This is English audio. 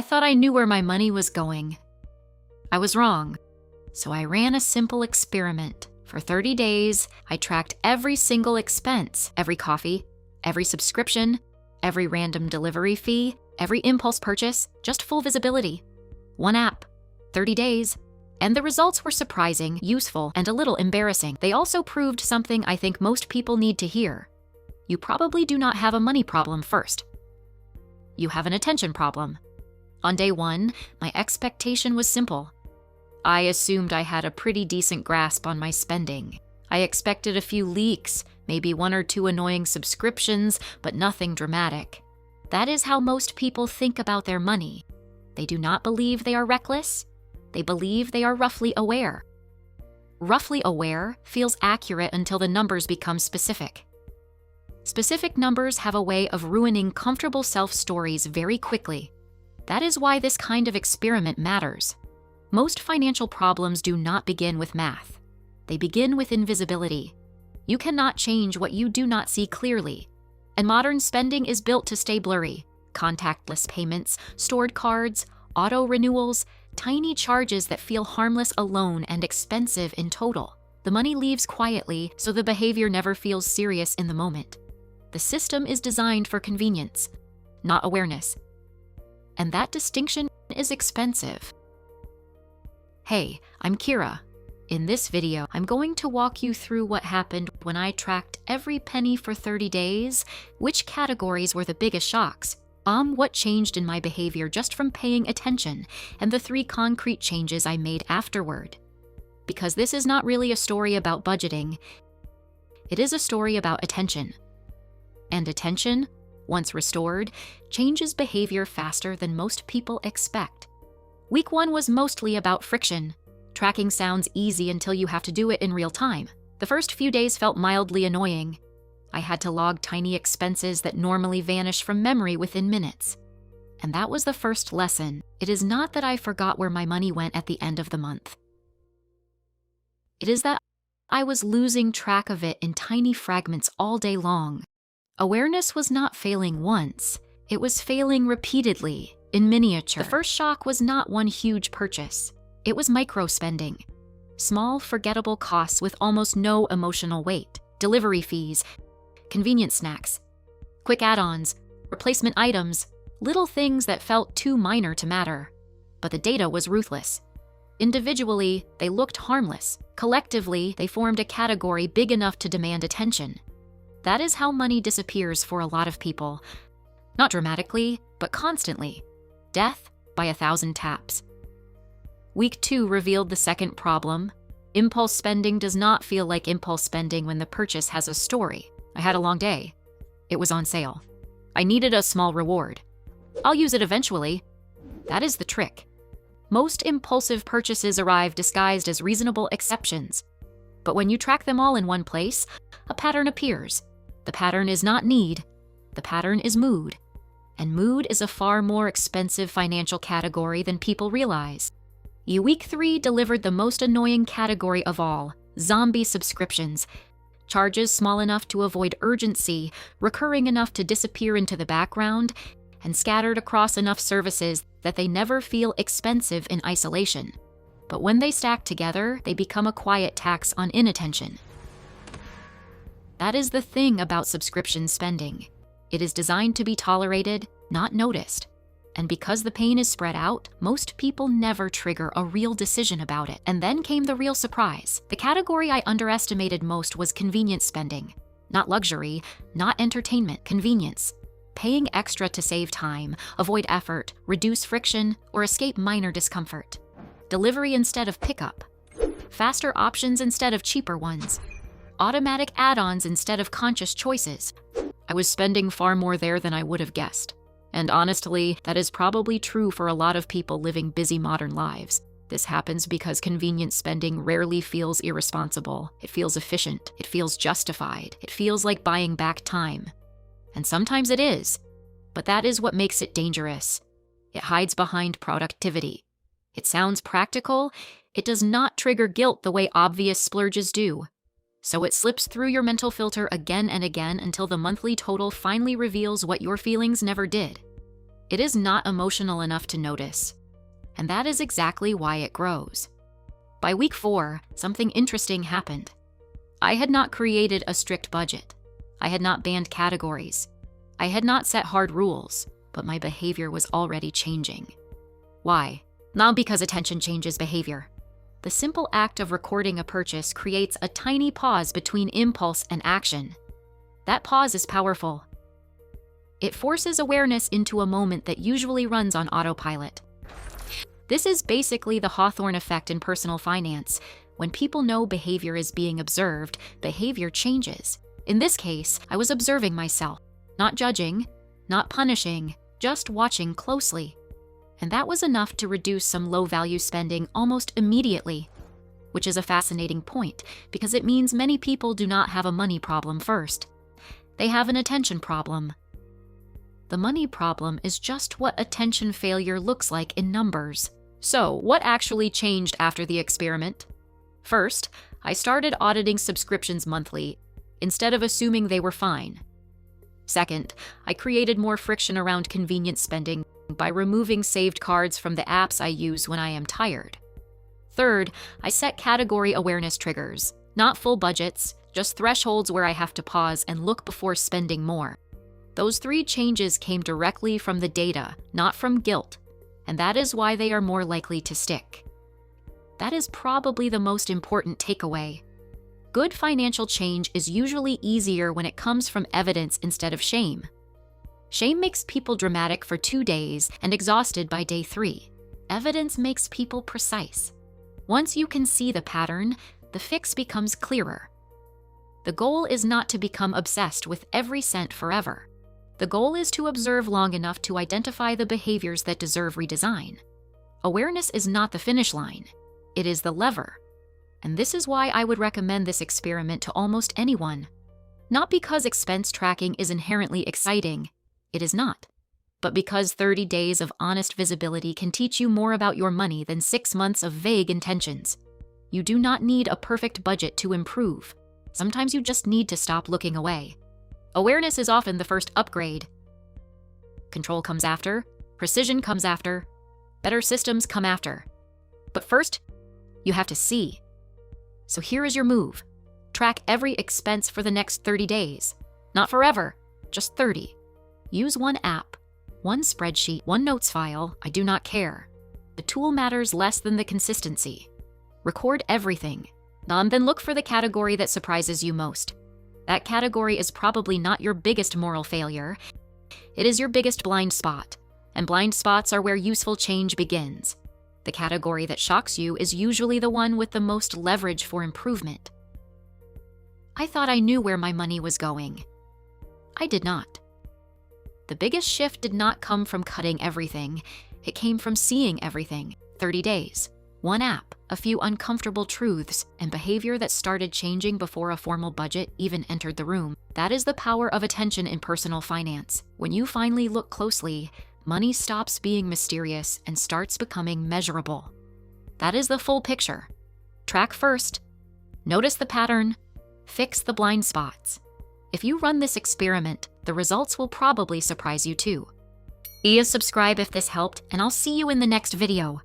I thought I knew where my money was going. I was wrong. So I ran a simple experiment. For 30 days, I tracked every single expense, every coffee, every subscription, every random delivery fee, every impulse purchase, just full visibility. One app, 30 days. And the results were surprising, useful, and a little embarrassing. They also proved something I think most people need to hear. You probably do not have a money problem first. You have an attention problem. On day 1, my expectation was simple. I assumed I had a pretty decent grasp on my spending. I expected a few leaks, maybe 1 or 2 annoying subscriptions, but nothing dramatic. That is how most people think about their money. They do not believe they are reckless. They believe they are roughly aware. Roughly aware feels accurate until the numbers become specific. Specific numbers have a way of ruining comfortable self-stories very quickly. That is why this kind of experiment matters. Most financial problems do not begin with math. They begin with invisibility. You cannot change what you do not see clearly. And modern spending is built to stay blurry. Contactless payments, stored cards, auto renewals, tiny charges that feel harmless alone and expensive in total. The money leaves quietly, so the behavior never feels serious in the moment. The system is designed for convenience, not awareness. And that distinction is expensive. Hey, I'm Kira. In this video, I'm going to walk you through what happened when I tracked every penny for 30 days, which categories were the biggest shocks, what changed in my behavior just from paying attention, and the 3 concrete changes I made afterward. Because this is not really a story about budgeting, it is a story about attention. And attention, once restored, changes behavior faster than most people expect. Week 1 was mostly about friction. Tracking sounds easy until you have to do it in real time. The first few days felt mildly annoying. I had to log tiny expenses that normally vanish from memory within minutes. And that was the first lesson. It is not that I forgot where my money went at the end of the month. It is that I was losing track of it in tiny fragments all day long. Awareness was not failing once. It was failing repeatedly, in miniature. The first shock was not one huge purchase. It was micro-spending. Small, forgettable costs with almost no emotional weight. Delivery fees, convenience snacks, quick add-ons, replacement items, little things that felt too minor to matter. But the data was ruthless. Individually, they looked harmless. Collectively, they formed a category big enough to demand attention. That is how money disappears for a lot of people. Not dramatically, but constantly. Death by 1,000 taps. Week 2 revealed the second problem. Impulse spending does not feel like impulse spending when the purchase has a story. I had a long day. It was on sale. I needed a small reward. I'll use it eventually. That is the trick. Most impulsive purchases arrive disguised as reasonable exceptions. But when you track them all in one place, a pattern appears. The pattern is not need. The pattern is mood. And mood is a far more expensive financial category than people realize. Week 3 delivered the most annoying category of all, zombie subscriptions. Charges small enough to avoid urgency, recurring enough to disappear into the background, and scattered across enough services that they never feel expensive in isolation. But when they stack together, they become a quiet tax on inattention. That is the thing about subscription spending. It is designed to be tolerated, not noticed. And because the pain is spread out, most people never trigger a real decision about it. And then came the real surprise. The category I underestimated most was convenience spending. Not luxury, not entertainment, convenience. Paying extra to save time, avoid effort, reduce friction, or escape minor discomfort. Delivery instead of pickup. Faster options instead of cheaper ones. Automatic add-ons instead of conscious choices. I was spending far more there than I would have guessed. And honestly, that is probably true for a lot of people living busy modern lives. This happens because convenience spending rarely feels irresponsible. It feels efficient. It feels justified. It feels like buying back time. And sometimes it is. But that is what makes it dangerous. It hides behind productivity. It sounds practical. It does not trigger guilt the way obvious splurges do. So it slips through your mental filter again and again until the monthly total finally reveals what your feelings never did. It is not emotional enough to notice. And that is exactly why it grows. By week 4, something interesting happened. I had not created a strict budget. I had not banned categories. I had not set hard rules, but my behavior was already changing. Why? Not because attention changes behavior. The simple act of recording a purchase creates a tiny pause between impulse and action. That pause is powerful. It forces awareness into a moment that usually runs on autopilot. This is basically the Hawthorne effect in personal finance. When people know behavior is being observed, behavior changes. In this case, I was observing myself, not judging, not punishing, just watching closely. And that was enough to reduce some low-value spending almost immediately, which is a fascinating point because it means many people do not have a money problem first. They have an attention problem. The money problem is just what attention failure looks like in numbers. So, what actually changed after the experiment? First, I started auditing subscriptions monthly, instead of assuming they were fine. Second, I created more friction around convenient spending by removing saved cards from the apps I use when I am tired. Third, I set category awareness triggers, not full budgets, just thresholds where I have to pause and look before spending more. Those 3 changes came directly from the data, not from guilt, and that is why they are more likely to stick. That is probably the most important takeaway. Good financial change is usually easier when it comes from evidence instead of shame. Shame makes people dramatic for 2 days and exhausted by day 3. Evidence makes people precise. Once you can see the pattern, the fix becomes clearer. The goal is not to become obsessed with every cent forever. The goal is to observe long enough to identify the behaviors that deserve redesign. Awareness is not the finish line. It is the lever. And this is why I would recommend this experiment to almost anyone. Not because expense tracking is inherently exciting. It is not. But because 30 days of honest visibility can teach you more about your money than 6 months of vague intentions. You do not need a perfect budget to improve. Sometimes you just need to stop looking away. Awareness is often the first upgrade. Control comes after, precision comes after, better systems come after. But first, you have to see. So here is your move. Track every expense for the next 30 days. Not forever, just 30. Use one app, one spreadsheet, one notes file, I do not care. The tool matters less than the consistency. Record everything. Then look for the category that surprises you most. That category is probably not your biggest moral failure. It is your biggest blind spot. And blind spots are where useful change begins. The category that shocks you is usually the one with the most leverage for improvement. I thought I knew where my money was going. I did not. The biggest shift did not come from cutting everything. It came from seeing everything. 30 days, one app, a few uncomfortable truths, and behavior that started changing before a formal budget even entered the room. That is the power of attention in personal finance. When you finally look closely, money stops being mysterious and starts becoming measurable. That is the full picture. Track first, notice the pattern, fix the blind spots. If you run this experiment, the results will probably surprise you too. Subscribe if this helped, and I'll see you in the next video.